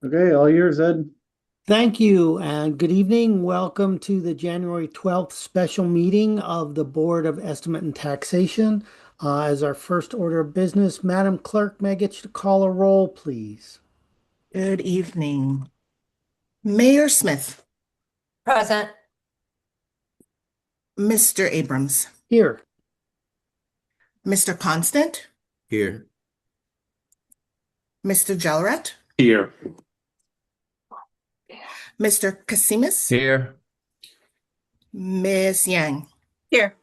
Okay, all yours, Ed. Thank you and good evening. Welcome to the January 12th special meeting of the Board of Estimate and Taxation. As our first order of business, Madam Clerk, may I get you to call a roll, please? Good evening. Mayor Smith, Present. Mr. Abrams, Here. Mr. Constant, Here. Mr. Jelleret, Here. Mr. Kasimis, Here. Miss Yang. Here.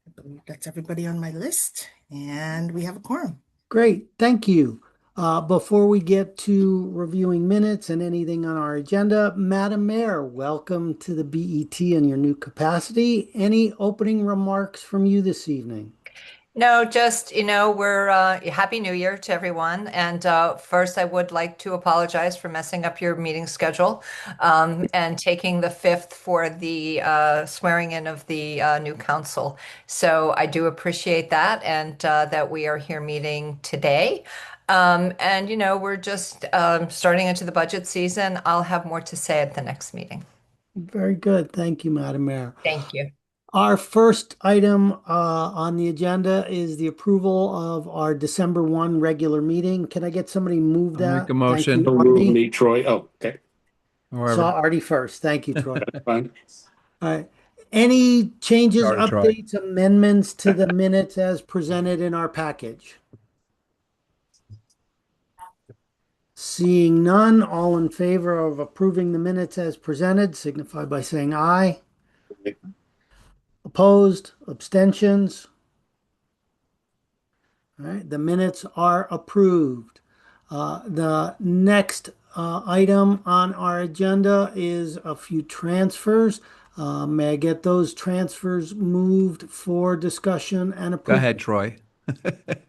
I believe that's everybody on my list, and we have a quorum. Great, thank you. Before we get to reviewing minutes and anything on our agenda, Madam Mayor, welcome to the BET in your new capacity. Any opening remarks from you this evening? No, just, we're Happy New Year to everyone. And first, I would like to apologize for messing up your meeting schedule and taking the 5th for the swearing in of the new council. So I do appreciate that and that we are here meeting today. We're just starting into the budget season. I'll have more to say at the next meeting. Very good. Thank you, Madam Mayor. Thank you. Our first item on the agenda is the approval of our December 1 regular meeting. Can I get somebody to move I'll make that? a Thank motion. you, Don't move Artie. me, Troy. Oh, okay, Saw However, Artie first. Thank you, Troy. fine. All right. Any changes, sorry, Troy. updates, amendments to the minutes as presented in our package? Seeing none, all in favor of approving the minutes as presented, signify by saying aye. Opposed, abstentions. All right, the minutes are approved. The next item on our agenda is a few transfers. May I get those transfers moved for discussion and Go approval? ahead, Troy.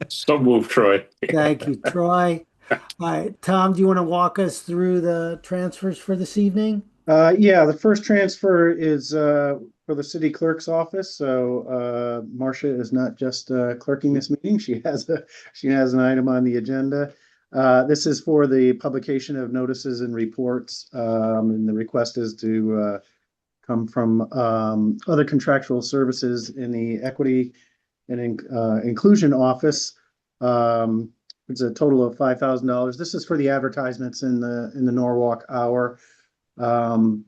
So move, Troy. Thank you, Troy. All right, Tom, do you want to walk us through the transfers for this evening? Yeah, the first transfer is for the city clerk's office. So Marcia is not just clerking this meeting. She has an item on the agenda. This is for the publication of notices and reports, and the request is to come from other contractual services in the equity and inclusion office. It's a total of $5,000. This is for the advertisements in the Norwalk Hour. Um,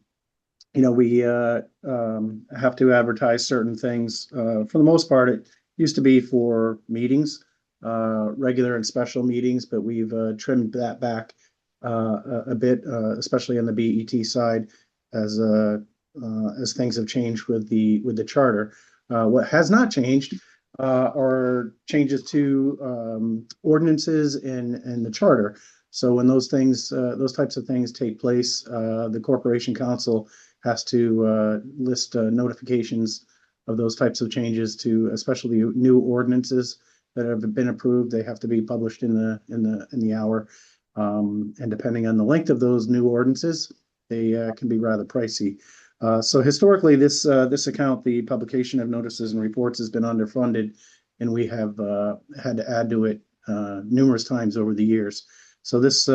we have to advertise certain things. For the most part, it used to be for meetings, regular and special meetings, but we've trimmed that back a bit, especially on the BET side, as things have changed with the charter. What has not changed are changes to ordinances and the charter. So when those types of things take place, the Corporation Council has to list notifications of those types of changes to, especially new ordinances that have been approved. They have to be published in the hour, and depending on the length of those new ordinances, they can be rather pricey. So historically, this account, the publication of notices and reports, has been underfunded, and we have had to add to it numerous times over the years. So this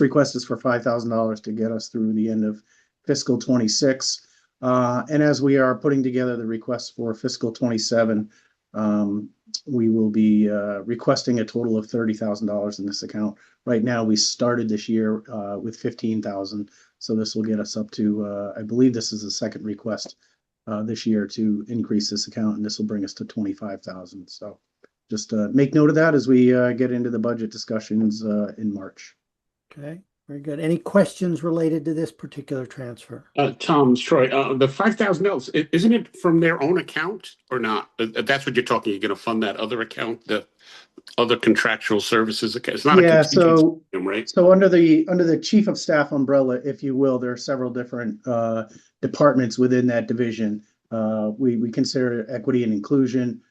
request is for $5,000 to get us through the end of fiscal 26. And as we are putting together the request for fiscal 27, we will be requesting a total of $30,000 in this account. Right now, we started this year with 15,000. So this will get us up to, I believe this is the second request this year to increase this account, and this will bring us to 25,000. So just make note of that as we get into the budget discussions in March. Okay, very good. Any questions related to this particular transfer? Tom, Troy, the $5,000, isn't it from their own account or not? That's what you're talking. You're going to fund that other account, the other contractual services account. It's not a Yeah, contingency, right? so under the chief of staff umbrella, if you will, there are several different departments within that division. We consider equity and inclusion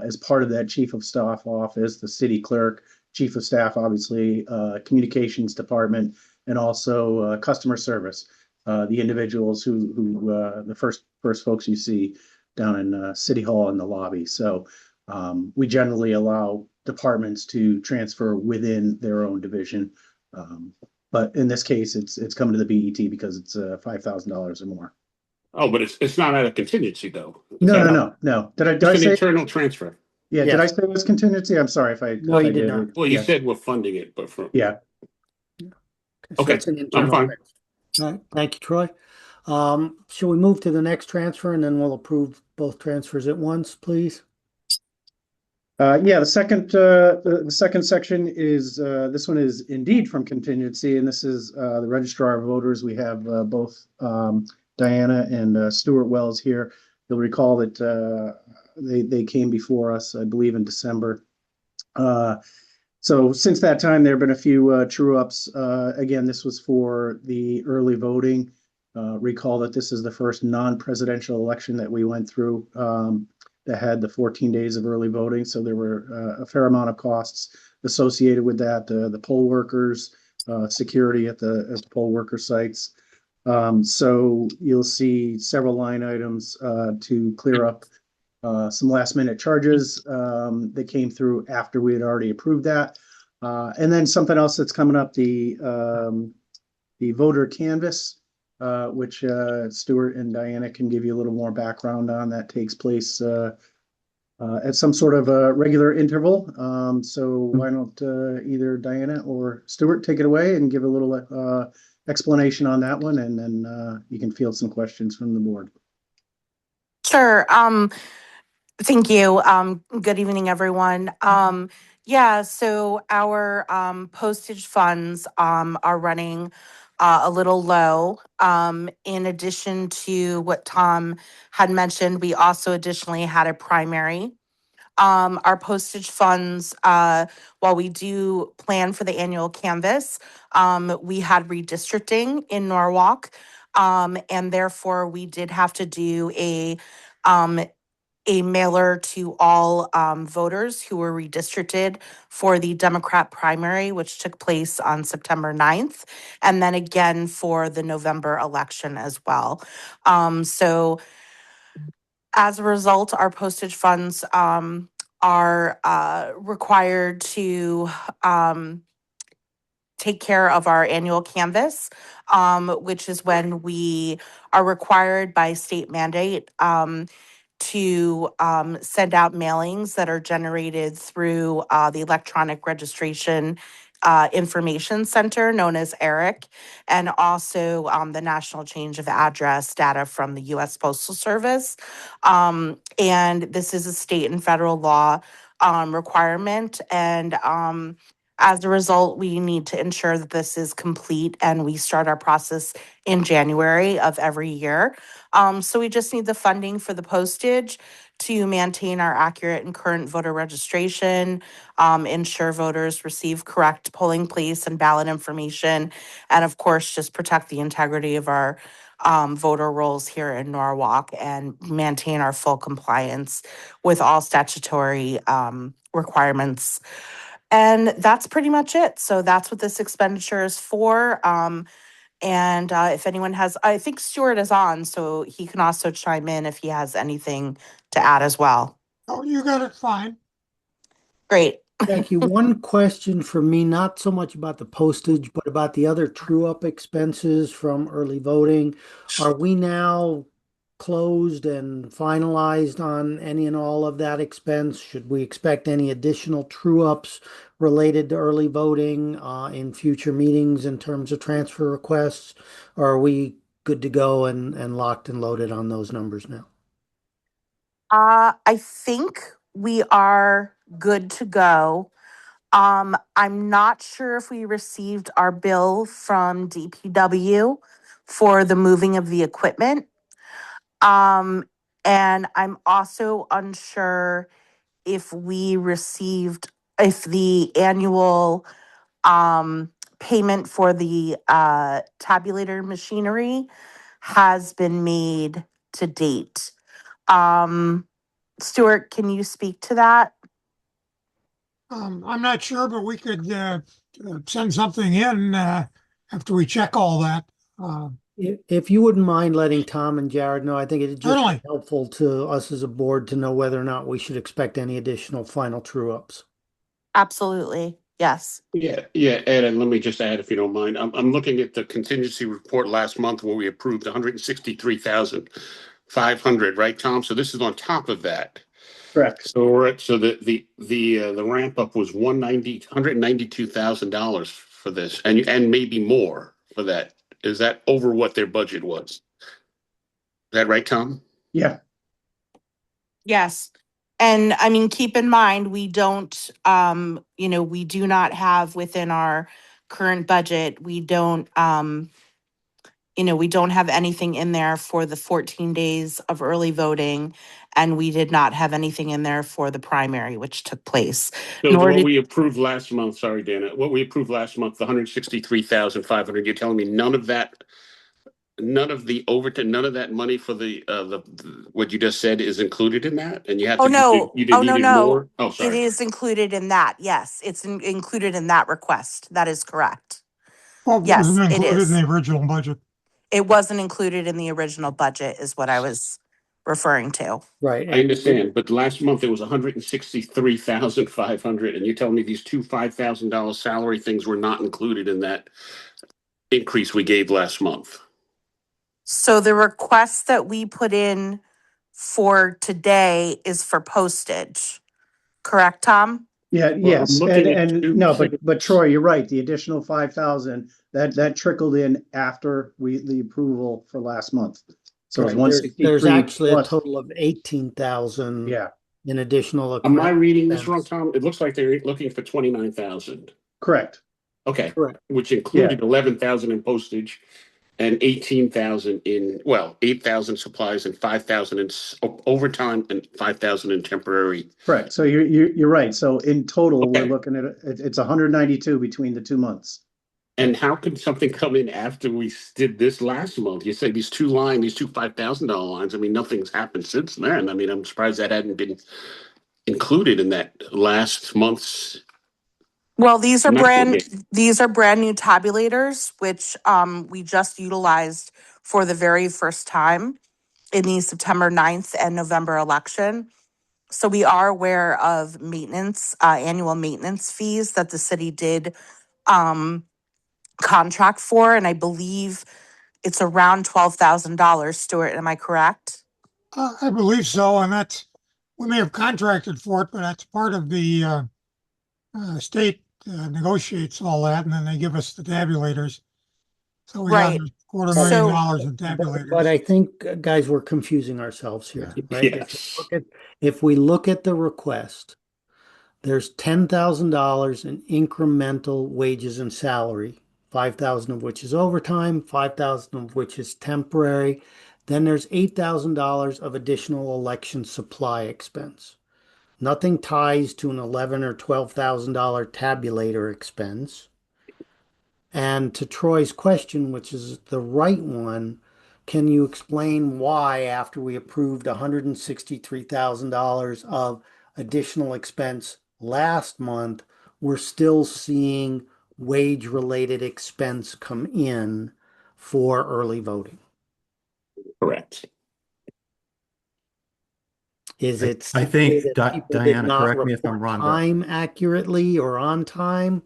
as part of that chief of staff office, the city clerk, chief of staff, obviously, communications department, and also customer service. The individuals who the first folks you see down in City Hall in the lobby. So we generally allow departments to transfer within their own division. But in this case, it's coming to the BET because it's $5,000 or more. Oh, but it's not out of contingency though. Is No, that no, how- no, no. Did I It's an say? internal transfer. Yeah, did Yes. I say it was contingency? I'm sorry No, if you I did did. not. Well, you Yeah, said we're funding it, but from yeah. So Okay, that's an I'm internal fine. transfer. All right, thank you, Troy. Shall we move to the next transfer and then we'll approve both transfers at once, please? Yeah, the second section is, this one is indeed from contingency, and this is, the registrar of voters. We have, both, Diana and, Stuart Wells here. You'll recall that, they came before us, I believe, in December. So since that time, there have been a few, true ups. Again, this was for the early voting. Recall that this is the first non-presidential election that we went through. That had the 14 days of early voting. So there were a fair amount of costs associated with that. The poll workers, security at the poll worker sites. So you'll see several line items to clear up some last minute charges that came through after we had already approved that. And then something else that's coming up, the voter canvas, which Stuart and Diana can give you a little more background on. That takes place at some sort of a regular interval. So why don't either Diana or Stuart take it away and give a little explanation on that one, and then you can field some questions from the board. Sure. Thank you. Good evening, everyone. Yeah, so our postage funds are running a little low. In addition to what Tom had mentioned, we also additionally had a primary. Our postage funds, while we do plan for the annual canvas, we had redistricting in Norwalk. And therefore we did have to do a mailer to all voters who were redistricted for the Democrat primary, which took place on September 9th, and then again for the November election as well. So as a result, our postage funds are required to take care of our annual canvas, which is when we are required by state mandate to send out mailings that are generated through the electronic registration information center known as ERIC, and also the national change of address data from the U.S. Postal Service. And this is a state and federal law requirement. And as a result, we need to ensure that this is complete, and we start our process in January of every year. So we just need the funding for the postage to maintain our accurate and current voter registration, ensure voters receive correct polling place and ballot information, and of course, just protect the integrity of our voter rolls here in Norwalk and maintain our full compliance with all statutory requirements. And that's pretty much it. So that's what this expenditure is for. And if anyone has, I think Stuart is on, so he can also chime in if he has anything to add as well. Oh, you got it fine. Thank you. One question for me, not so much about the postage, but about the other true up expenses from early voting. Are we now closed and finalized on any and all of that expense? Should we expect any additional true ups related to early voting in future meetings in terms of transfer requests? Or are we good to go and locked and loaded on those numbers now? I think we are good to go. I'm not sure if we received our bill from DPW for the moving of the equipment. And I'm also unsure if if the annual payment for the tabulator machinery has been made to date. Stuart, can you speak to that? I'm not sure, but we could send something in after we check all that. If you wouldn't mind letting Tom and Jared know, I think it'd just be Certainly. helpful to us as a board to know whether or not we should expect any additional final true ups. Absolutely. Yes. Yeah, Ed, and let me just add, if you don't mind, I'm looking at the contingency report last month where we approved 163,500, right, Tom? So this is on top of that. Correct. So the ramp up was 192,000 dollars for this, and maybe more for that. Is that over what their budget was? Is that right, Tom? Yeah, Yes. And I mean, keep in mind, we don't, we do not have within our current budget, we don't have anything in there for the 14 days of early voting. And we did not have anything in there for the primary, which took place. So Nor what did, we approved last month, sorry, Dana, what we approved last month, the 163,500, you're telling me none of the overtime, none of that money for what you just said is included in that? And you had oh, to, no. you Oh, no, needed no. more? Oh, It sorry. is included in that. Yes. It's included in that request. That is correct. Well, it Yes, wasn't it included in is. the original budget. It wasn't included in the original budget is what I was referring to. Right. I understand, but last month it was 163,500, and you're telling me these two $5,000 salary things were not included in that increase we gave last month. So the request that we put in for today is for postage. Correct, Tom? yeah, Well, I'm yes, looking at no, but Troy, you're right. The additional 5,000 that trickled in after the approval for last month. So it's Right. There's 163 actually a plus. total of 18,000 Yeah, in additional Am I reading this wrong, expense. Tom? It looks like they're looking for 29,000. correct. Okay, Correct. which Yeah, included 11,000 in postage and 18,000 well, 8,000 supplies and 5,000 in overtime and 5,000 in temporary. correct. So you're right. So in total, we're Okay. looking at it's 192 between the 2 months. And how could something come in after we did this last month? You say these two $5,000 lines. I mean, nothing's happened since then. I mean, I'm surprised that hadn't been included in that last month's Well, medical game. these are brand new tabulators, which we just utilized for the very first time in the September 9th and November election. So we are aware of maintenance, annual maintenance fees that the city did contract for, and I believe it's around $12,000. Stuart, am I correct? I believe so, and we may have contracted for it, but that's part of the state negotiates all that, and then they give us the tabulators. So we got Right. So $250,000 in But tabulators. I think, guys, we're confusing ourselves here, right? Yes. If we look at the request, there's $10,000 in incremental wages and salary, 5,000 of which is overtime, 5,000 of which is temporary. Then there's $8,000 of additional election supply expense. Nothing ties to an $11,000 or $12,000 tabulator expense. And to Troy's question, which is the right one, can you explain why, after we approved $163,000 of additional expense last month, we're still seeing wage-related expense come in for early voting? Correct. Is it I simply think, that people did Diana, not correct me if I'm report wrong, but time accurately or on time?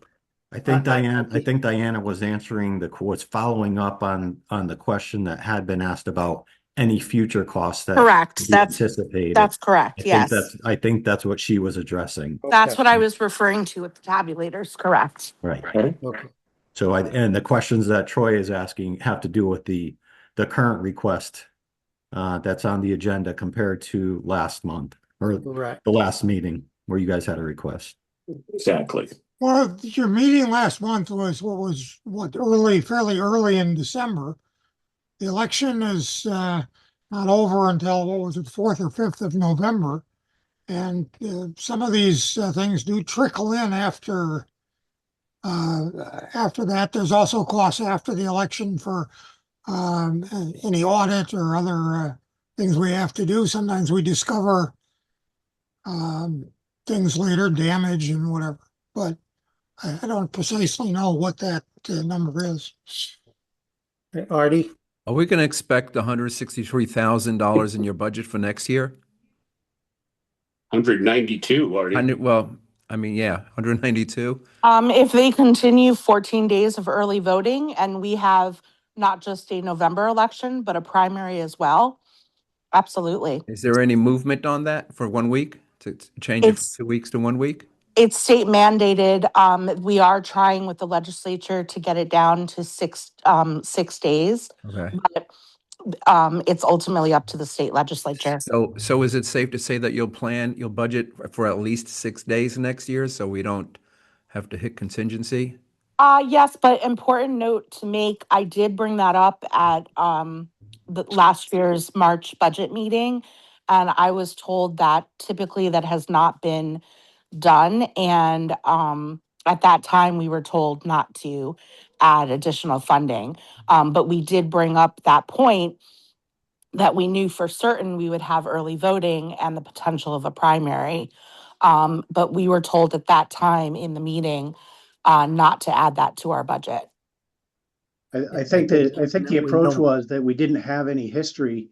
I think I Diana was was following up on the question that had been asked about any future costs that correct. we anticipated. That's correct. Yes. I think that's what she was addressing. That's Okay. what I was referring to with the tabulators. Correct. Right. Okay. So and the questions that Troy is asking have to do with the current request that's on the agenda compared to last month or Right. the last meeting where you guys had a request. Exactly. Well, your meeting last month was fairly early in December. The election is not over until, what was it, 4th or 5th of November. And some of these things do trickle in after that. There's also costs after the election for any audit or other things we have to do. Sometimes we discover things later, damage and whatever. But I don't precisely know what that number is. Artie? Are we going to expect $163,000 in your budget for next year? 192 already. Well, I mean, yeah, 192. If they continue 14 days of early voting and we have not just a November election, but a primary as well, absolutely. Is there any movement on that for 1 week to change it from It's 2 weeks to 1 week? it's state mandated. We are trying with the legislature to get it down to 6 days, Okay. but it's ultimately up to the state legislature. So is it safe to say that you'll budget for at least 6 days next year so we don't have to hit contingency? Yes, but important note to make, I did bring that up at the last year's March budget meeting. And I was told that typically that has not been done. And at that time, we were told not to add additional funding. But we did bring up that point that we knew for certain we would have early voting and the potential of a primary. But we were told at that time in the meeting not to add that to our budget. I think the We approach don't- was that we didn't have any history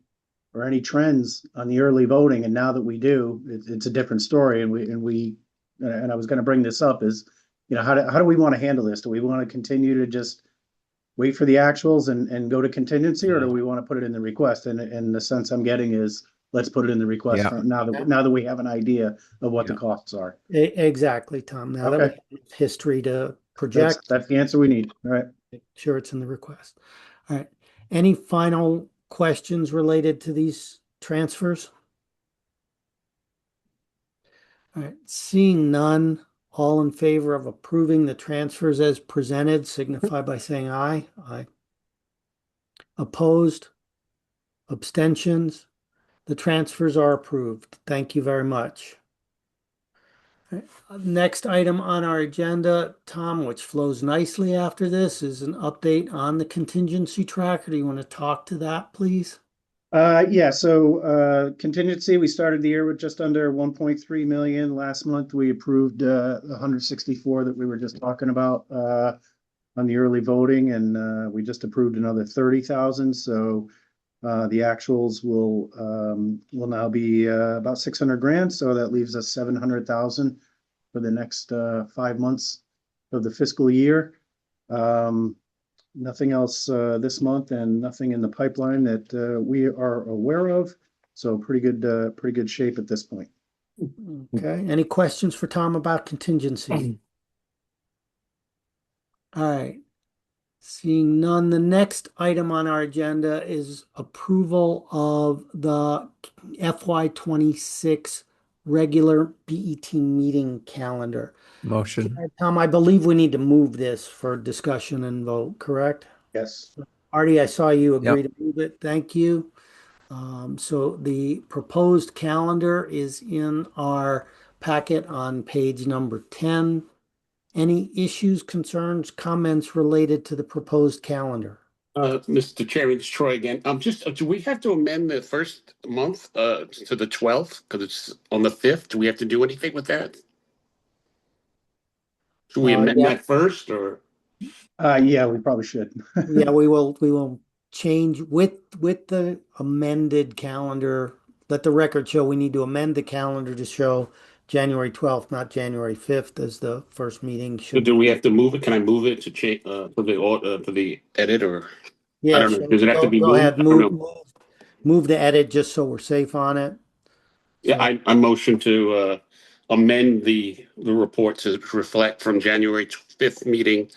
or any trends on the early voting, and now that we do, it's a different story. And I was going to bring this up is, how do we want to handle this? Do we want to continue to just wait for the actuals and go to contingency, or do we want to put it in the request? And the sense I'm getting is let's put it in the request Yeah. now that we have an idea of what the costs are. Exactly, Tom. Now that Okay. we have history to project, That's the answer we need. All right. make sure it's in the request. All right. Any final questions related to these transfers? All right. Seeing none, all in favor of approving the transfers as presented, signify by saying aye. Aye. Opposed? Abstentions? The transfers are approved. Thank you very much. All right. Next item on our agenda, Tom, which flows nicely after this, is an update on the contingency tracker. Do you want to talk to that, please? Yeah, so contingency, we started the year with just under 1.3 million. Last month, we approved 164 that we were just talking about on the early voting, and we just approved another 30,000. So the actuals will now be about 600 grand. So that leaves us 700,000 for the next 5 months of the fiscal year. Nothing else this month, and nothing in the pipeline that we are aware of. So pretty good shape at this point. Okay. Any questions for Tom about contingency? All right. Seeing none, the next item on our agenda is approval of the FY26 regular BET meeting calendar. Motion. Tom, I believe we need to move this for discussion and vote, correct? Yes. Artie, I saw you agree Yep. to move it. Thank you. So the proposed calendar is in our packet on page number 10. Any issues, concerns, comments related to the proposed calendar? Mr. Chairman, it's Troy again. Do we have to amend the first month to the 12th because it's on the 5th? Do we have to do anything with that? Should we amend Yeah. that first or? Yeah, we probably should. Yeah, we will change with the amended calendar. Let the record show we need to amend the calendar to show January 12th, not January 5th as the first meeting So should. do we have to move it? Can I move it to change for the edit or? Yeah, I don't know. sure. Does it have to be Go moved? ahead, I don't know. move the edit just so we're safe on it. Yeah, I motion to amend the report to reflect from January 5th meeting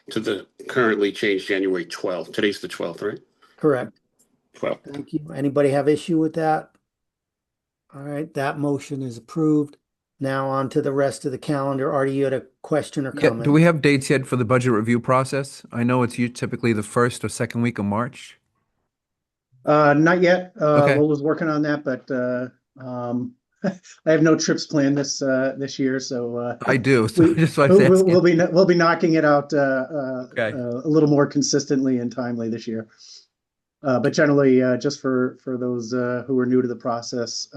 to the currently changed January 12th. Today's the 12th, right? Correct. 12th. Thank you. Anybody have issue with that? All right, that motion is approved. Now on to the rest of the calendar. Artie, you had a question or Yeah, comment? do we have dates yet for the budget review process? I know it's typically the first or second week of March. Not yet. Okay. Lola's was working on that, but I have no trips planned this year, so I do. So we, just what I was asking. we'll be knocking it out Okay. a little more consistently and timely this year. But generally, just for those who are new to the process,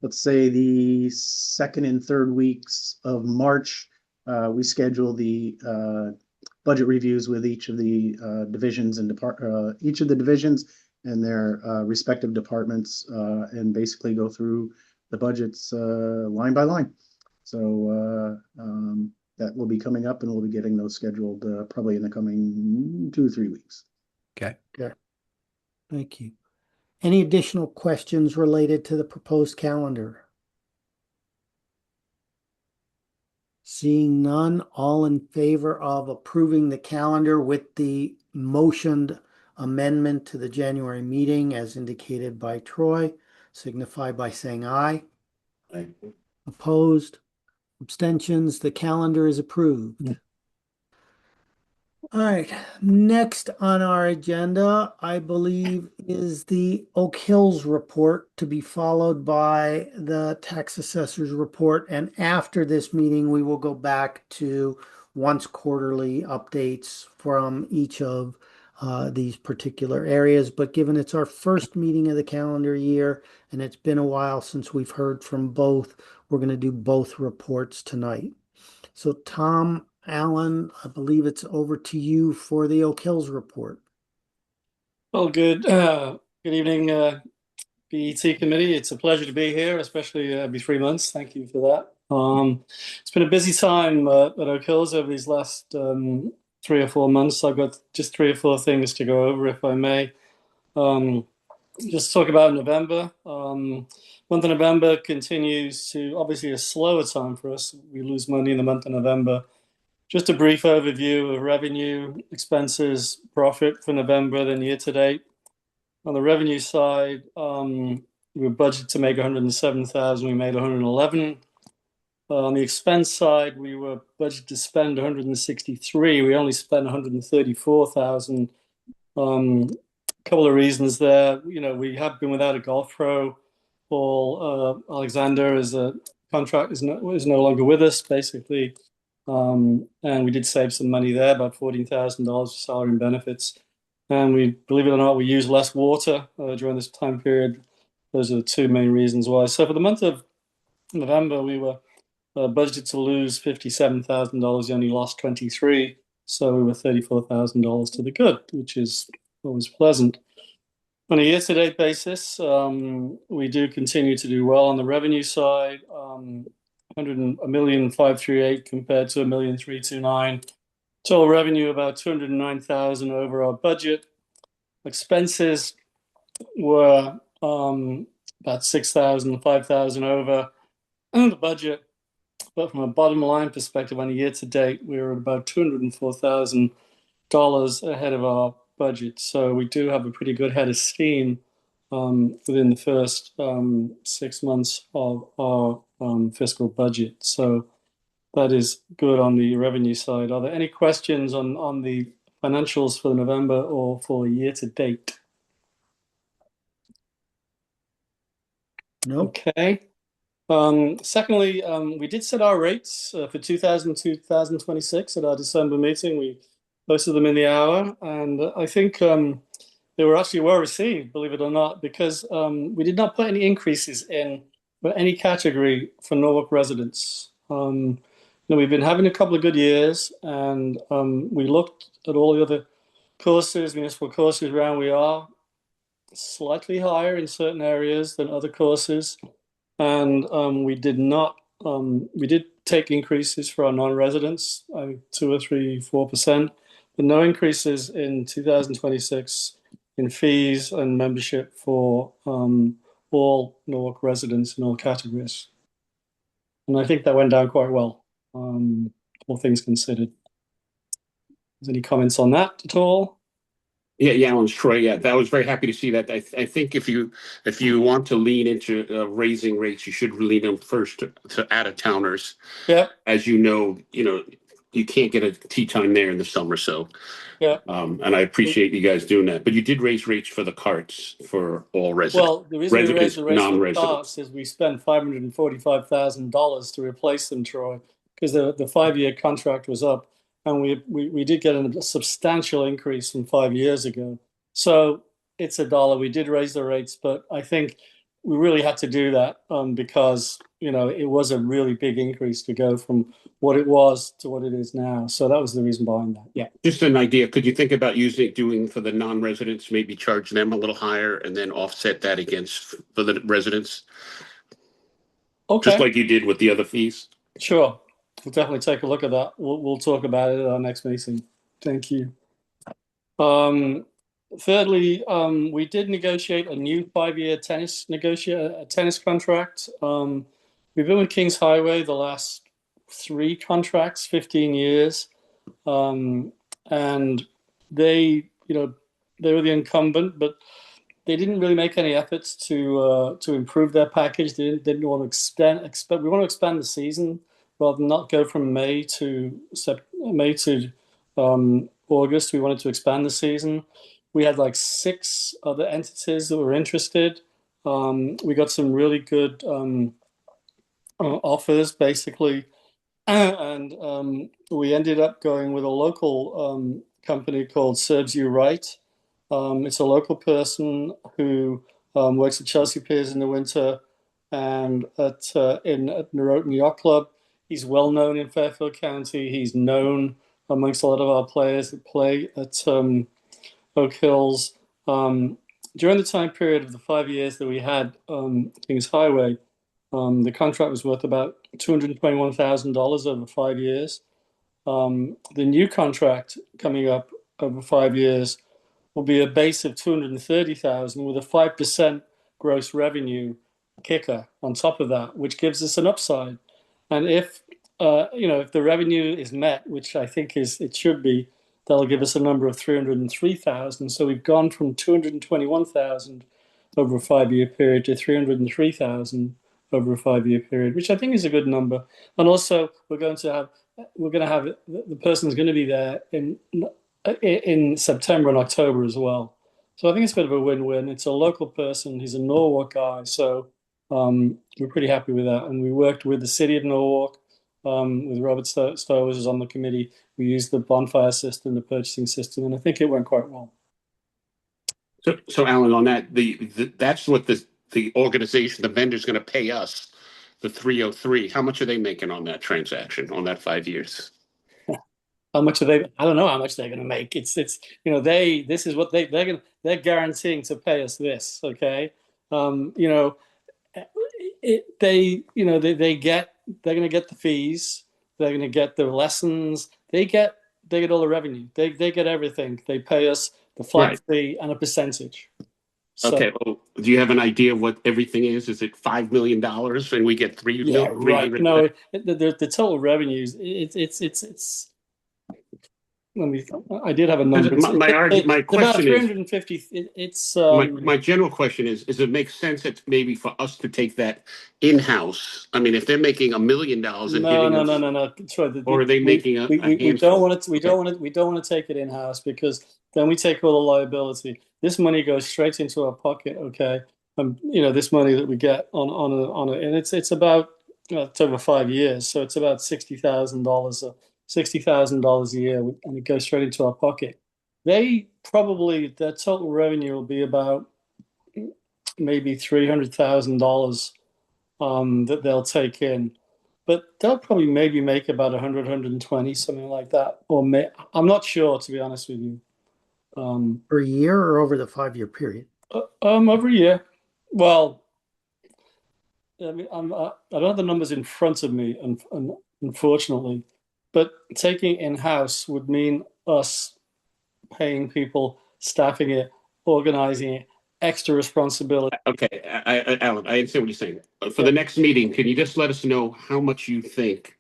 let's say the second and third weeks of March, we schedule the budget reviews with each of the divisions and each of the divisions and their respective departments, and basically go through the budgets line by line. So that will be coming up, and we'll be getting those scheduled probably in the coming 2 or 3 weeks. Okay. Thank you. Any additional questions related to the proposed calendar? Seeing none, all in favor of approving the calendar with the motioned amendment to the January meeting as indicated by Troy, signify by saying aye. Opposed? Abstentions? The calendar is approved. All right, next on our agenda, I believe, is the Oak Hills report to be followed by the tax assessor's report. And after this meeting, we will go back to once quarterly updates from each of these particular areas. But given it's our first meeting of the calendar year, and it's been a while since we've heard from both, we're going to do both reports tonight. So Tom Allen, I believe it's over to you for the Oak Hills report. Well, good evening, BET committee. It's a pleasure to be here, especially every 3 months. Thank you for that. It's been a busy time at Oak Hills over these last 3 or 4 months. I've got just 3 or 4 things to go over, if I may. Just talk about November. Month of November continues to obviously a slower time for us. We lose money in the month of November. Just a brief overview of revenue, expenses, profit for November, then year to date. On the revenue side, we were budgeted to make 107,000. We made 111. On the expense side, we were budgeted to spend 163. We only spent 134,000. Couple of reasons there. We have been without a golf pro. Paul Alexander is a contract is no longer with us, basically. And we did save some money there, about $14,000 for salary and benefits. And we, believe it or not, we used less water during this time period. Those are the 2 main reasons why. So for the month of November, we were budgeted to lose $57,000. We only lost 23. So we were $34,000 to the good, which is always pleasant. On a year-to-date basis, we do continue to do well on the revenue side. 1,538 compared to 1,329. Total revenue about 209,000 over our budget. Expenses were about 6,000, 5,000 over the budget. But from a bottom line perspective, on a year to date, we were at about $204,000 ahead of our budget. So we do have a pretty good head of steam within the first 6 months of our fiscal budget. So that is good on the revenue side. Are there any questions on the financials for November or for year to date? Nope. Okay. Secondly, we did set our rates for 2026 at our December meeting. We posted them in the hour, and I think they were actually well received, believe it or not, because we did not put any increases in for any category for Norwalk residents. We've been having a couple of good years, and we looked at all the other courses, municipal courses around. We are slightly higher in certain areas than other courses, and we did take increases for our non-residents, 2 or 3, 4%, but no increases in 2026 in fees and membership for all Norwalk residents in all categories. And I think that went down quite well, all things considered. Is any comments on that at all? Yeah, Alan, Troy. Yeah, I was very happy to see that. I think if you want to lean into raising rates, you should lean them first to out of towners. Yeah. As you know, you can't get a tea time there in the summer. So yeah. And I appreciate you guys doing that. But you did raise rates for the carts for all residents. Well, the reason we raised the rates for the non-residents. carts is we spent $545,000 to replace them, Troy, because the 5-year contract was up, and we did get a substantial increase from 5 years ago. So it's $1. We did raise the rates, but I think we really had to do that because it was a really big increase to go from what it was to what it is now. So that was the reason behind that. Yeah, just an idea. Could you think about doing for the non-residents, maybe charge them a little higher and then offset that against for the residents? Okay. Just like you did with the other fees. Sure. We'll definitely take a look at that. We'll talk about it at our next meeting. Thank you. Thirdly, we did negotiate a new 5-year tennis contract. We've been with Kings Highway the last 3 contracts, 15 years. And they, they were the incumbent, but they didn't really make any efforts to improve their package. They didn't want to expand. We want to expand the season rather than not go from May to August. We wanted to expand the season. We had like 6 other entities that were interested. We got some really good offers, basically, and we ended up going with a local company called Serves You Right. It's a local person who works at Chelsea Piers in the winter and at Norotan Yacht Club. He's well known in Fairfield County. He's known amongst a lot of our players that play at Oak Hills. During the time period of the 5 years that we had Kings Highway, the contract was worth about $221,000 over 5 years. The new contract coming up over 5 years will be a base of 230,000 with a 5% gross revenue kicker on top of that, which gives us an upside. And if if the revenue is met, which I think it should be, that'll give us a number of 303,000. So we've gone from 221,000 over a 5-year period to 303,000 over a 5-year period, which I think is a good number. And also we're going to have the person's going to be there in September and October as well. So I think it's a bit of a win-win. It's a local person. He's a Norwalk guy. So we're pretty happy with that. And we worked with the city of Norwalk, with Robert Stowers who's on the committee. We used the bonfire system, the purchasing system, and I think it went quite well. So Alan, on that, that's what the organization, the vendor's going to pay us, the 303. How much are they making on that transaction, on that 5 years? How much are they? I don't know how much they're going to make. It's this is what they're guaranteeing to pay us this. Okay, they're going to get the fees. They're going to get the lessons. They get all the revenue. They get everything. They pay us the flat fee and a percentage. So, okay. Well, do you have an idea of what everything is? Is it $5 million and we get three? Yeah, right. 300? No, the total revenues. It's. I did have a number. My About question 350. is, my general question is, does it make sense that maybe for us to take that in-house? I mean, if they're making $1 million and hitting us, No. Sorry, or are they making a we handful? don't want to. We don't want to take it in house because then we take all the liability. This money goes straight into our pocket. Okay, this money that we get on it, and it's about it's over 5 years, so it's about $60,000 a year, and it goes straight into our pocket. Their total revenue will be about maybe $300,000 that they'll take in, but they'll probably maybe make about 100, 120, something like that. I'm not sure, to be honest with you. Per year or over the 5-year period? Every year. Well, I mean, I don't have the numbers in front of me, unfortunately, but taking it in-house would mean us paying people, staffing it, organizing it, extra responsibility. Okay, Alan, I understand what you're saying. For the next meeting, can you just let us know how much you think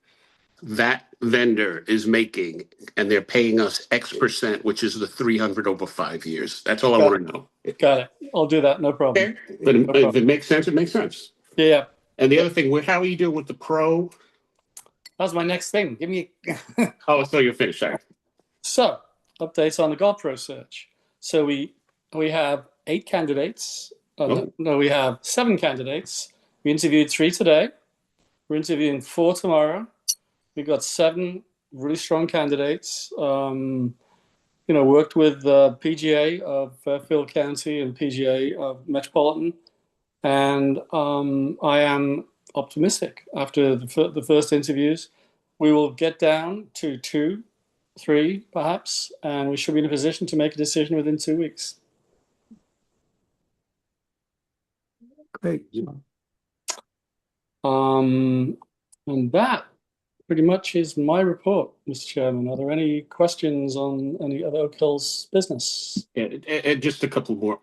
that vendor is making, and they're paying us X percent, which is the 300 over 5 years? That's all I want to know. Got it. I'll do that. No problem. Okay, but if it makes sense, it makes sense. Yeah. And the other thing, how are you doing with the pro? That's my next thing. Give me. Oh, so you're finished. Sorry. So, updates on the golf pro search. So we have 8 candidates. No, we have 7 candidates. We interviewed 3 today. We're interviewing 4 tomorrow. We've got 7 really strong candidates. Worked with PGA of Fairfield County and PGA of Metropolitan, and I am optimistic after the first interviews. We will get down to 2, 3 perhaps, and we should be in a position to make a decision within 2 weeks. Great. And that pretty much is my report, Mr. Chairman. Are there any questions on any of Oak Hill's business? Yeah, and just a couple more.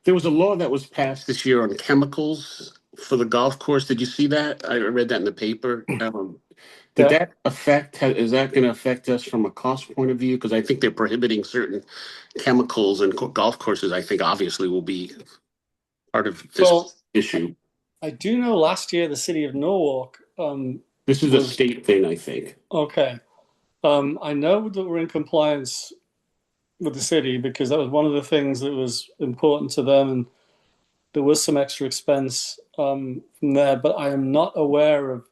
There was a law that was passed this year on chemicals for the golf course. Did you see that? I read that in the paper. Did Yeah. that affect, is that going to affect us from a cost point of view? Because I think they're prohibiting certain chemicals and golf courses, I think obviously will be part of this Well, issue. I do know last year the city of Norwalk This is a was state thing, I think. okay. I know that we're in compliance with the city because that was one of the things that was important to them, and there was some extra expense from there, but I am not aware of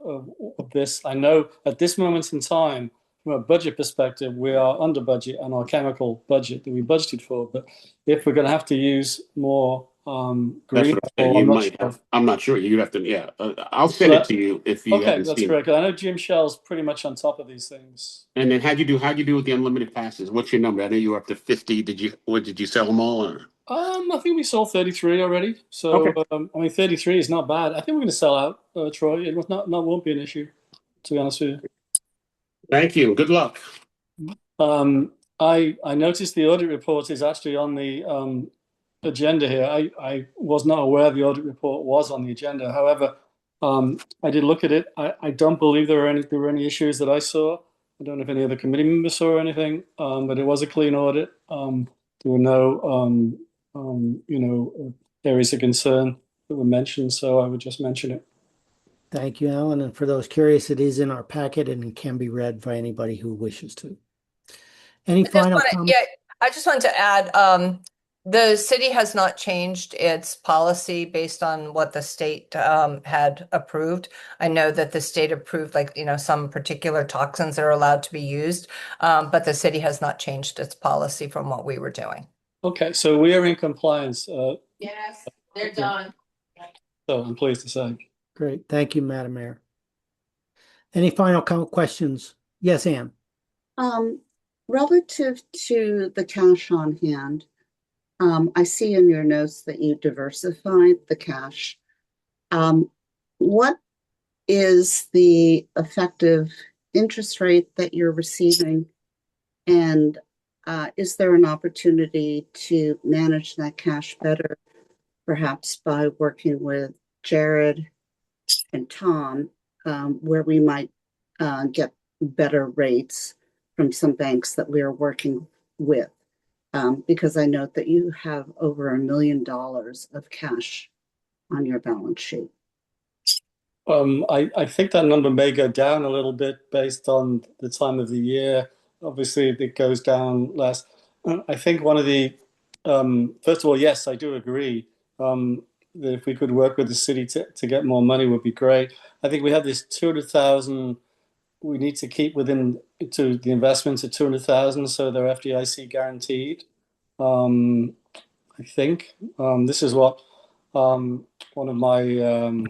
this. I know at this moment in time, from a budget perspective, we are under budget on our chemical budget that we budgeted for. But if we're going to have to use more That's green, what I'm saying. oil, You I'm not might sure. have, I'm not sure. You'd have to, yeah. I'll send it to you if you Okay, haven't that's seen it. great. 'Cause I know Jim Shell's pretty much on top of these things. And then how'd you do with the unlimited passes? What's your number? I know you were up to 50. Did you sell them all or? I think we sold 33 already. So, Okay. I mean, 33 is not bad. I think we're going to sell out, Troy. It was not won't be an issue, to be honest with you. Thank you. Good luck. I noticed the audit report is actually on the agenda here. I was not aware the audit report was on the agenda. However, I did look at it. I don't believe there were any issues that I saw. I don't know if any other committee members saw anything, but it was a clean audit. There were no areas of concern that were mentioned, so I would just mention it. Thank you, Alan. And for those curious, it is in our packet and can be read by anybody who wishes to. Any final comments? Yeah, I just wanted to add, the city has not changed its policy based on what the state had approved. I know that the state approved some particular toxins that are allowed to be used, but the city has not changed its policy from what we were doing. Okay, so we are in compliance. Yes, they're done. So I'm pleased to say. Great. Thank you, Madam Mayor. Any final questions? Yes, Ann. Relative to the cash on hand, I see in your notes that you diversified the cash. What is the effective interest rate that you're receiving? And is there an opportunity to manage that cash better, perhaps by working with Jared and Tom, where we might get better rates from some banks that we are working with? Because I note that you have over $1 million of cash on your balance sheet. I think that number may go down a little bit based on the time of the year. Obviously, it goes down less. I think one of the first of all, yes, I do agree that if we could work with the city to get more money would be great. I think we have this 200,000 we need to keep within to the investments at 200,000, so they're FDIC guaranteed. I think this is what one of my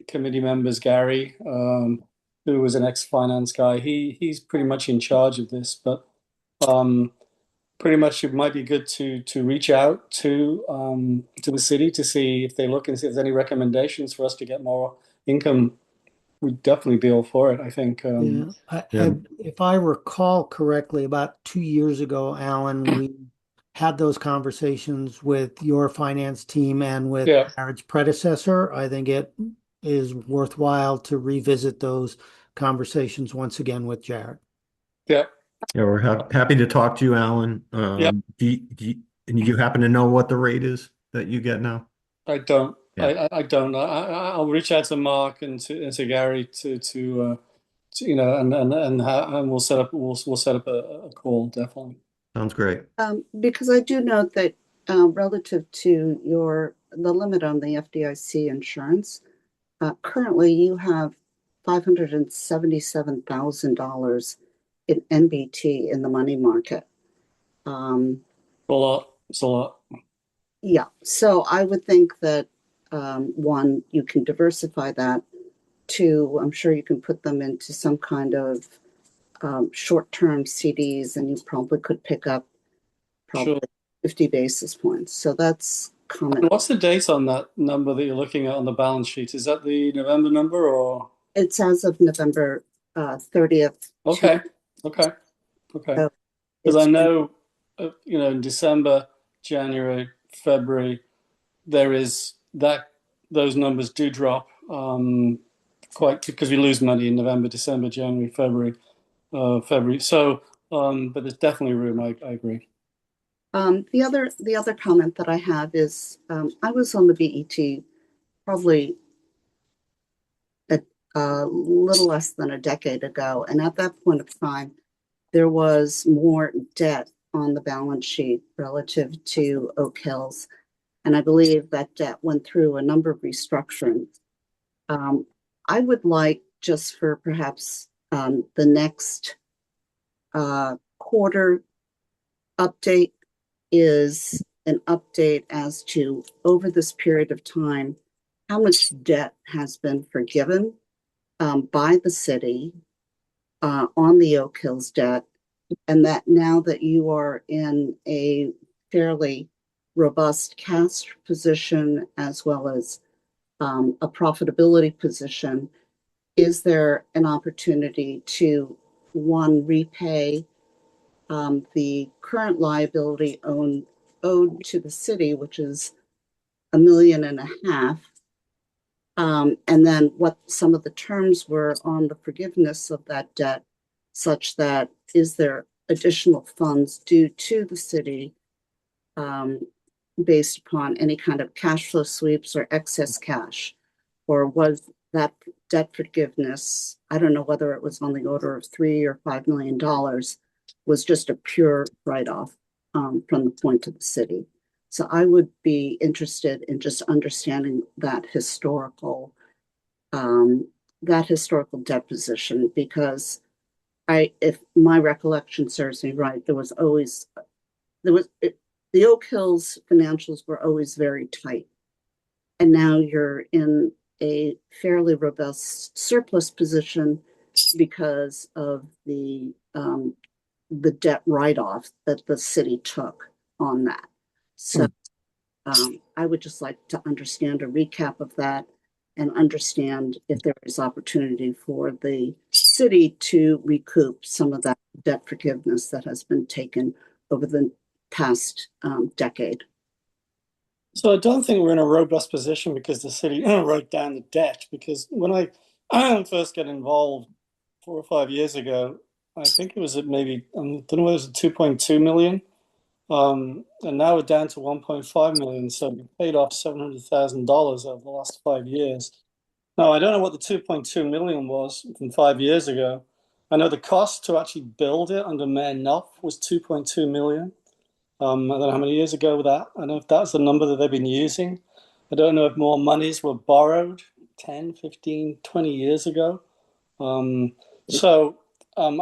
committee members, Gary, who was an ex-finance guy, he's pretty much in charge of this. But pretty much it might be good to reach out to the city to see if they look and see if there's any recommendations for us to get more income. We'd definitely be all for it, I think. If I recall correctly, about 2 years ago, Alan, we had those conversations with your finance team and with Jared's predecessor. I think it is worthwhile to revisit those conversations once again with Jared. Yeah. Yeah, we're happy to talk to you, Alan. Do you happen to know what the rate is that you get now? I don't. Yeah. I don't. I'll reach out to Mark and to Gary to and we'll set up a call, definitely. Sounds great. Because I do note that relative to the limit on the FDIC insurance, currently you have $577,000 in NBT in the money market. A lot. It's a lot. Yeah. So I would think that one, you can diversify that. Two, I'm sure you can put them into some kind of short-term CDs, and you probably could pick up Sure. 50 basis points. So that's common. And what's the date on that number that you're looking at on the balance sheet? Is that the November number or? It's as of November 30th. Okay. So Because I it's know, in December, January, February, there is those numbers do drop quite because we lose money in November, December, January, February. So, but there's definitely room. I agree. the other comment that I have is I was on the BET probably a little less than a decade ago, and at that point of time, there was more debt on the balance sheet relative to Oak Hills, and I believe that debt went through a number of restructurings. I would like just for perhaps the next quarter update is an update as to over this period of time, how much debt has been forgiven by the city on the Oak Hills debt, and that now that you are in a fairly robust cash position as well as a profitability position, is there an opportunity to, one, repay the current liability owed to the city, which is $1.5 million, and then what some of the terms were on the forgiveness of that debt, such that is there additional funds due to the city based upon any kind of cash flow sweeps or excess cash? Or was that debt forgiveness, I don't know whether it was on the order of $3 or $5 million, was just a pure write-off from the point of the city. So I would be interested in just understanding that historical debt position, because if my recollection serves me right, the Oak Hills financials were always very tight, and now you're in a fairly robust surplus position because of the debt write-off that the city took on that. So I would just like to understand a recap of that and understand if there is opportunity for the city to recoup some of that debt forgiveness that has been taken over the past decade. So I don't think we're in a robust position because the city wrote down the debt. Because when I first got involved 4 or 5 years ago, I think it was at maybe I don't know whether it was 2.2 million, and now we're down to 1.5 million. So we paid off $700,000 over the last 5 years. Now I don't know what the 2.2 million was from 5 years ago. I know the cost to actually build it under Mayor Knopf was 2.2 million. I don't know how many years ago that. I don't know if that's the number that they've been using. I don't know if more monies were borrowed 10, 15, 20 years ago. I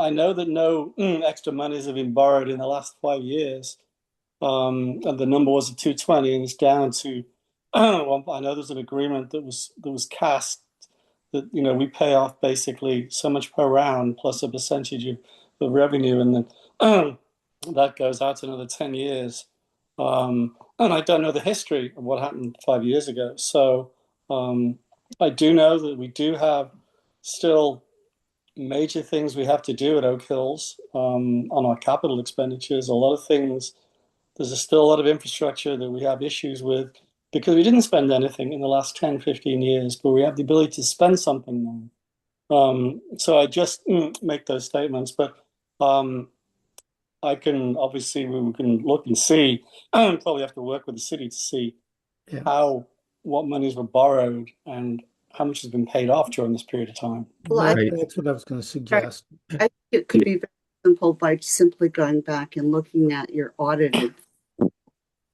know that no extra monies have been borrowed in the last 5 years. And the number was at 220 and it's down to, I know there's an agreement that was cast that, we pay off basically so much per round plus a percentage of the revenue. And then that goes out another 10 years. And I don't know the history of what happened 5 years ago. So I do know that we do have still major things we have to do at Oak Hills on our capital expenditures. A lot of things, there's still a lot of infrastructure that we have issues with because we didn't spend anything in the last 10, 15 years, but we have the ability to spend something now. So I just make those statements, but I can obviously we can look and see. Probably have to work with the city to see what monies were borrowed and how much has been paid off during this period of time. Well, That's what I was going to suggest. I think it could be very simple by simply going back and looking at your audited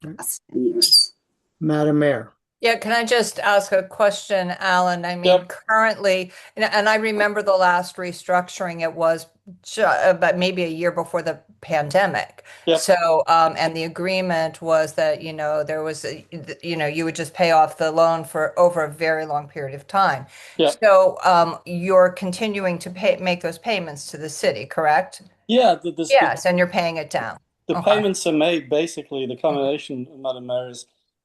past 10 years. Madam Mayor. Yeah, can I just ask a question, Alan? I mean, currently, and I remember the last restructuring, it was about maybe a year before the pandemic. So, and the agreement was that, there was, you would just pay off the loan for over a very long period of time. So, you're continuing to make those payments to the city, correct? Yeah. Yes, and you're paying it down. The payments are made basically, the combination, Madam Mayor,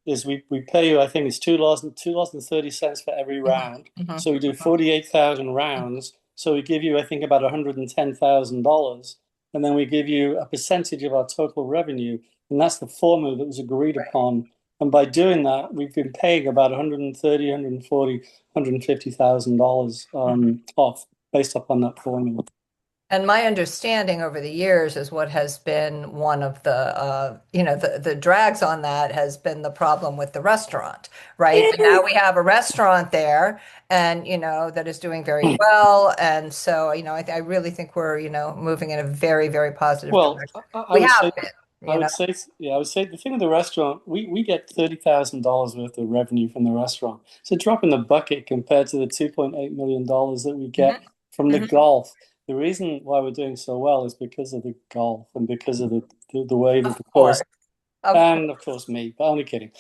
is we pay you, I think it's $2.30 for every round. So we do 48,000 rounds. So we give you, I think, about $110,000, and then we give you a percentage of our total revenue, and that's the formula that was agreed upon. And by doing that, we've been paying about $130,000, $140,000, $150,000 off based upon that formula. And my understanding over the years is what has been one of the, the drags on that has been the problem with the restaurant, right? But now we have a restaurant there and, that is doing very well. And so, I really think we're, moving in a very, very positive direction. I would say, I would say, I would say the thing with the restaurant, we get $30,000 worth of revenue from the restaurant. It's a drop in the bucket compared to the $2.8 million that we get from the golf. The reason why we're doing so well is because of the golf and because of the way that the course, and of course me, but only kidding.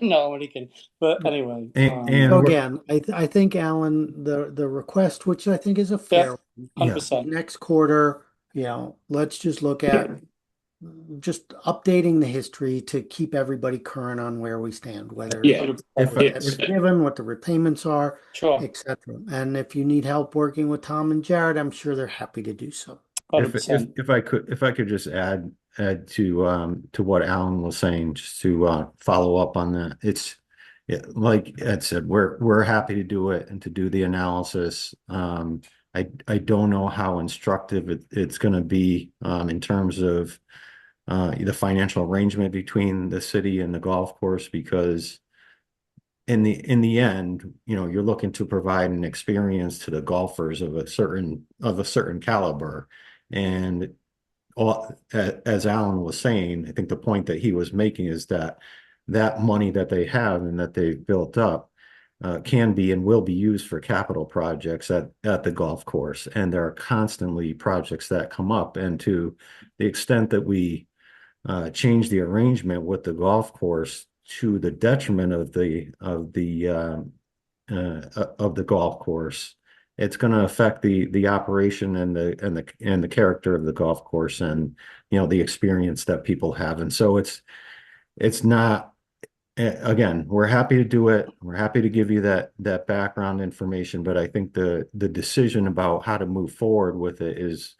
No, I'm only kidding. But anyway, so again, I think Alan, the request, which I think is a fair one, 100%. next quarter, let's just look at just updating the history to keep everybody current on where we stand, whether it's given, what the repayments are, etc. And if you need help working with Tom and Jared, I'm sure they're happy to do so. If I could just add to what Alan was saying, just to follow up on that. Like Ed said, we're happy to do it and to do the analysis. I don't know how instructive it's going to be in terms of the financial arrangement between the city and the golf course, because in the end, you're looking to provide an experience to the golfers of a certain caliber. And as Alan was saying, I think the point that he was making is that money that they have and that they've built up can be and will be used for capital projects at the golf course. And there are constantly projects that come up. And to the extent that we change the arrangement with the golf course to the detriment of the golf course, it's going to affect the operation and the character of the golf course and the experience that people have. And so it's not, again, we're happy to do it. We're happy to give you that background information, but I think the decision about how to move forward with it is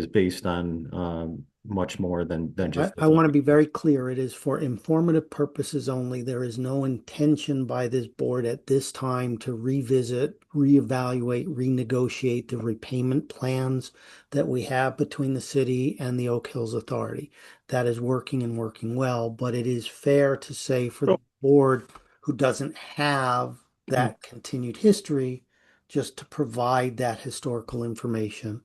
based on much more than just. I want to be very clear. It is for informative purposes only. There is no intention by this board at this time to revisit, reevaluate, renegotiate the repayment plans that we have between the city and the Oak Hills Authority. That is working and working well, but it is fair to say for the board who doesn't have that continued history, just to provide that historical information.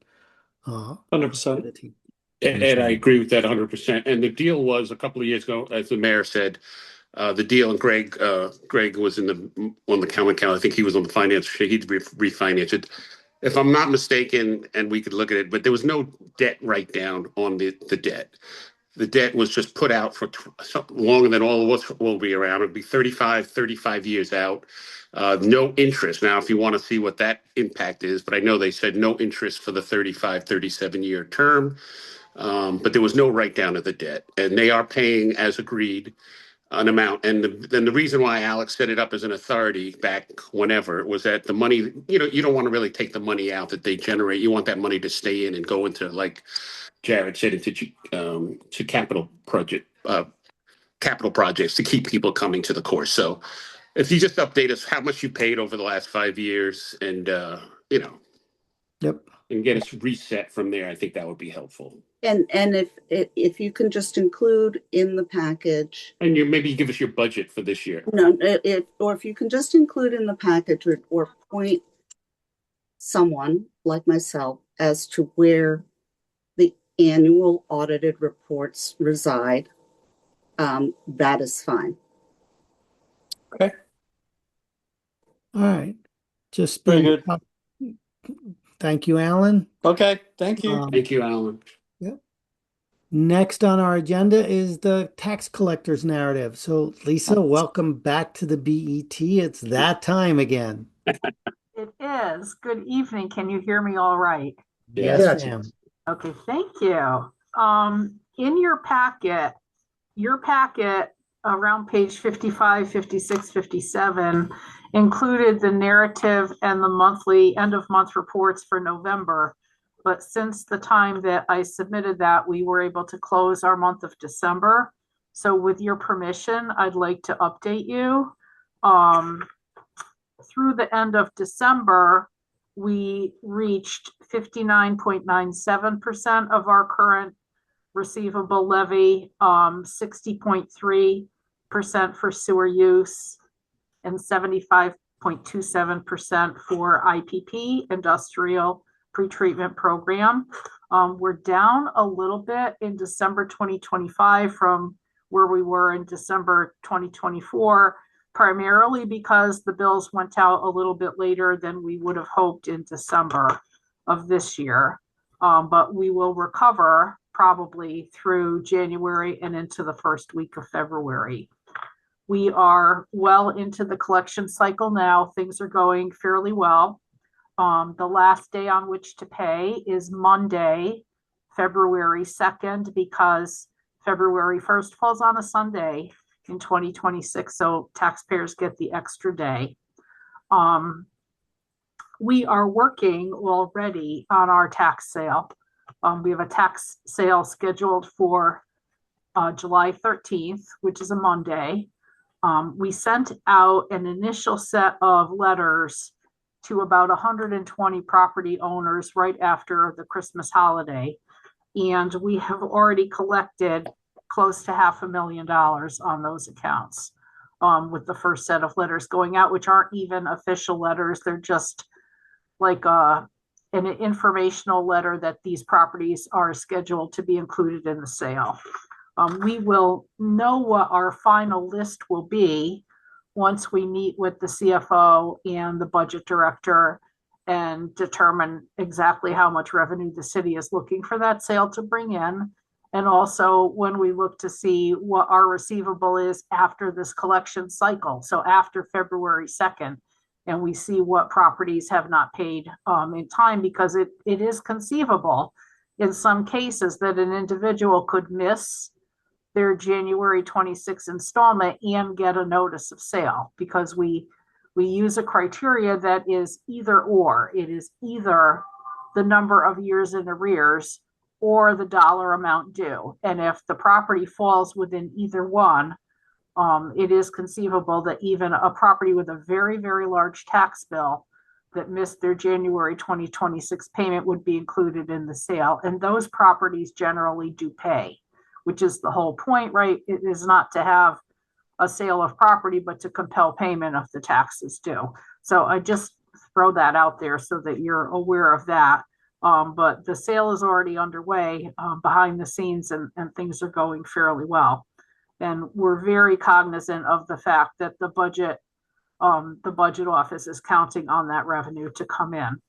100%. And I agree with that 100%. And the deal was a couple of years ago, as the mayor said, the deal, and Greg was on the council. I think he was on the finance. He'd refinance it, if I'm not mistaken, and we could look at it. But there was no debt write down on the debt. The debt was just put out for longer than all of us will be around. It'd be 35 years out. No interest. Now, if you want to see what that impact is, but I know they said no interest for the 37-year term. But there was no write down of the debt, and they are paying as agreed an amount. And then the reason why Alex set it up as an authority back whenever was that the money, you don't want to really take the money out that they generate. You want that money to stay in and go into, like Jared said, into to capital projects to keep people coming to the course. So if you just update us how much you paid over the last 5 years, and Yep. and get us reset from there, I think that would be helpful. And if you can just include in the package, and maybe give us your budget for this year. No, or if you can just include in the package or point someone like myself as to where the annual audited reports reside, that is fine. Okay. All right. Just very good. Thank you, Alan. Okay. Thank you. Thank you, Alan. Yep. Next on our agenda is the tax collector's narrative. So, Lisa, welcome back to the BET. It's that time again. It is. Good evening. Can you hear me all right? Yes, ma'am. Okay, thank you. In your packet around page 55, 56, 57 included the narrative and the monthly end of month reports for November. But since the time that I submitted that, we were able to close our month of December. So with your permission, I'd like to update you. Through the end of December, we reached 59.97% of our current receivable levy, 60.3% for sewer use, and 75.27% for IPP, industrial pretreatment program. We're down a little bit in December 2025 from where we were in December 2024, primarily because the bills went out a little bit later than we would have hoped in December of this year. But we will recover probably through January and into the first week of February. We are well into the collection cycle now. Things are going fairly well. The last day on which to pay is Monday, February 2nd, because February 1st falls on a Sunday in 2026, so taxpayers get the extra day. We are working already on our tax sale. We have a tax sale scheduled for July 13th, which is a Monday. We sent out an initial set of letters to about 120 property owners right after the Christmas holiday. And we have already collected close to $500,000 on those accounts with the first set of letters going out, which aren't even official letters. They're just like an informational letter that these properties are scheduled to be included in the sale. We will know what our final list will be once we meet with the CFO and the budget director and determine exactly how much revenue the city is looking for that sale to bring in. And also when we look to see what our receivable is after this collection cycle. So after February 2nd, and we see what properties have not paid in time, because it is conceivable in some cases that an individual could miss their January 26th installment and get a notice of sale, because we use a criteria that is either or. It is either the number of years in arrears or the dollar amount due. And if the property falls within either one, it is conceivable that even a property with a very, very large tax bill that missed their January 2026 payment would be included in the sale. And those properties generally do pay, which is the whole point, right? It is not to have a sale of property, but to compel payment of the taxes due. So I just throw that out there so that you're aware of that. But the sale is already underway behind the scenes, and things are going fairly well. And we're very cognizant of the fact that the budget office is counting on that revenue to come in.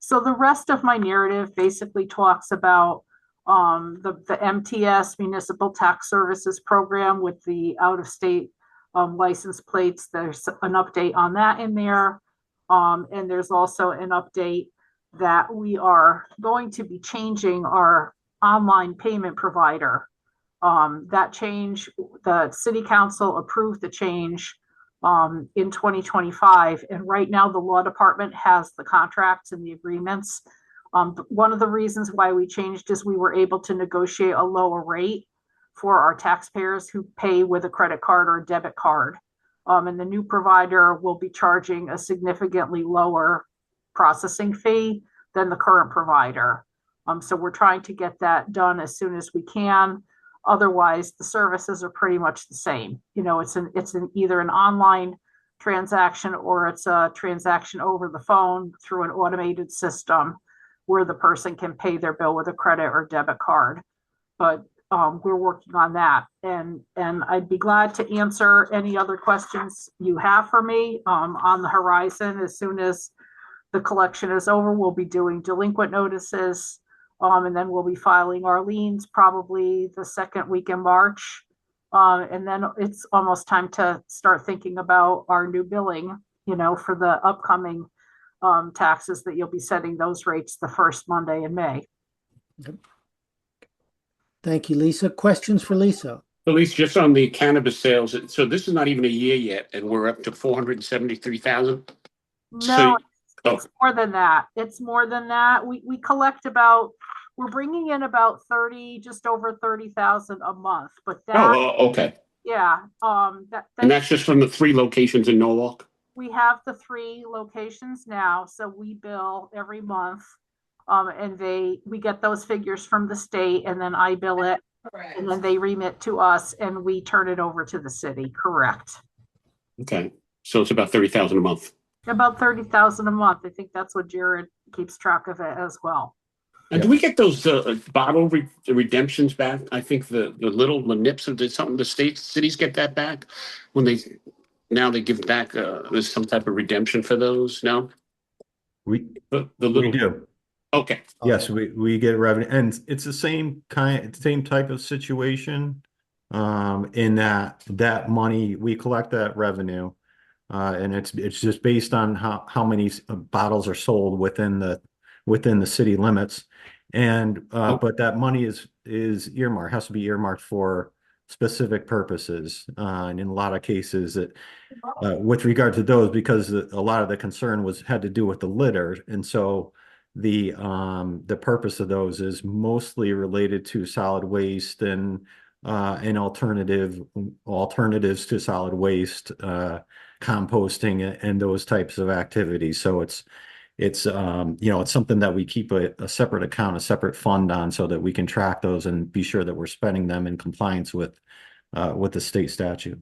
So the rest of my narrative basically talks about the MTS, Municipal Tax Services Program, with the out-of-state license plates. There's an update on that in there. And there's also an update that we are going to be changing our online payment provider. That change, the city council approved the change in 2025. And right now the law department has the contracts and the agreements. One of the reasons why we changed is we were able to negotiate a lower rate for our taxpayers who pay with a credit card or a debit card. And the new provider will be charging a significantly lower processing fee than the current provider. So we're trying to get that done as soon as we can. Otherwise, the services are pretty much the same. You know, it's either an online transaction or it's a transaction over the phone through an automated system where the person can pay their bill with a credit or debit card. But we're working on that, and I'd be glad to answer any other questions you have for me on the horizon. As soon as the collection is over, we'll be doing delinquent notices, and then we'll be filing our liens probably the second week in March. And then it's almost time to start thinking about our new billing, you know, for the upcoming taxes that you'll be setting those rates the first Monday in May. Thank you, Lisa. Questions for Lisa? At least just on the cannabis sales. So this is not even a year yet, and we're up to 473,000. So, No, oh, it's more than that. It's more than that. We collect we're bringing in about 30, just over 30,000 a month, but that, okay. yeah, And that's just from the 3 locations in Norwalk? we have the 3 locations now, so we bill every month. And we get those figures from the state, and then I bill it, and then they remit to us, and we turn it over to the city. Correct. Okay. So it's about 30,000 a month. About 30,000 a month. I think that's what Jared keeps track of it as well. And do we get those bottle redemptions back? I think the nips of something, the cities get that back when now they give back, there's some type of redemption for those, no? We The we little, do. okay. Yes, we get revenue, and it's the same type of situation. In that money, we collect that revenue, and it's just based on how many bottles are sold within the city limits. And but that money is earmarked, has to be earmarked for specific purposes. And in a lot of cases, with regard to those, because a lot of the concern had to do with the litter, and so the purpose of those is mostly related to solid waste and alternatives to solid waste, composting and those types of activities. So it's it's something that we keep a separate account, a separate fund on, so that we can track those and be sure that we're spending them in compliance with the state statute.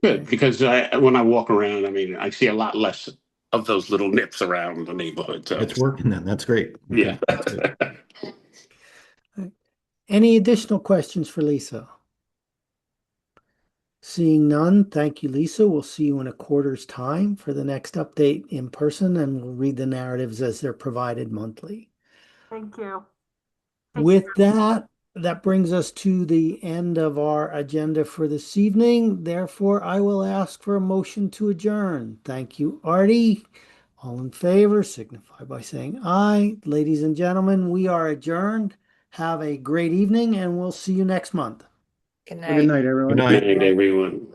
Good, because when I walk around, I mean, I see a lot less of those little nips around the neighborhood. So. It's working then. That's great. Yeah. Okay. Any additional questions for Lisa? Seeing none, thank you, Lisa. We'll see you in a quarter's time for the next update in person, and we'll read the narratives as they're provided monthly. Thank you. With that brings us to the end of our agenda for this evening. Therefore, I will ask for a motion to adjourn. Thank you, Artie. All in favor, signify by saying aye. Ladies and gentlemen, we are adjourned. Have a great evening, and we'll see you next month. Good Well, good night. night, everyone. Good night. Good night, everyone.